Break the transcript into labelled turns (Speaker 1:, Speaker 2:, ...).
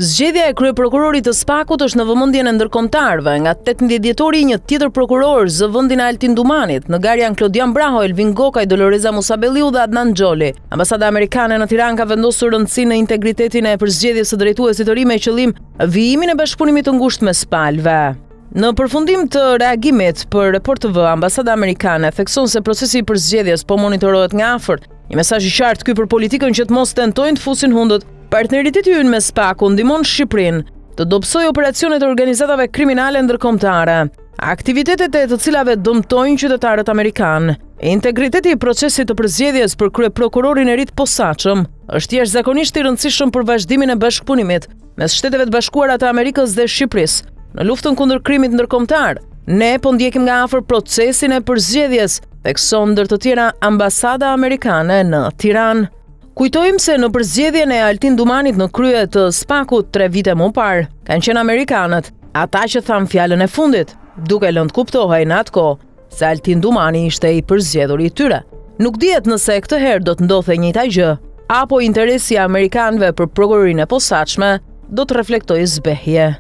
Speaker 1: Zgjedhja e kryeprokurorit të SPAK-ut është në vëmendjen e ndërkombëtarëve. Nga 18 dhjetori një tjetër prokuror zë vendin e Altin Dumanit, në garjan Klodian Braho, Elvin Gokaj, Doloreza Musabelliu dhe Adnan Xholi. Ambasada amerikane në Tiranë ka vendosur rëndësinë në integritetin e përzgjedhjes së drejtuesit të ri me qëllim vijimin e bashkëpunimit të ngushtë mes palëve. Në përfundim të reagimit për Report TV, ambasada amerikane thekson se procesi i përzgjedhjes po monitorohet nga afër. Një mesazh i qartë ky për politikën që të mos tentojnë të fusin hundët. Partneriteti ynë me SPAK-un ndihmon Shqipërinë të dobësojë operacionet e organizatave kriminale ndërkombëtare, aktivitetet e të cilave dëmtojnë qytetarët amerikanë. Integriteti i procesit të përzgjedhjes për kryeprokurorin e ri të posaçëm është jashtëzakonisht i rëndësishëm për vazhdimin e bashkëpunimit mes Shteteve të Bashkuara të Amerikës dhe Shqipërisë në luftën kundër krimit ndërkombëtar. Ne po ndjekim nga afër procesin e përzgjedhjes, thekson ndër të tjera ambasada amerikane në Tiranë. Kujtojmë se në përzgjedhjen e Altin Dumanit në krye të SPAK-ut 3 vite më parë, kanë qenë amerikanët, ata që thanë fjalën e fundit, duke lënë të kuptohej në atë kohë se Altin Dumani ishte i përzgjedhur i tyre. Nuk dihet nëse këtë herë do të ndodhte e njëjta gjë, apo interesi i amerikanëve për prokurorinë e posaçme do të reflektojë zbehje.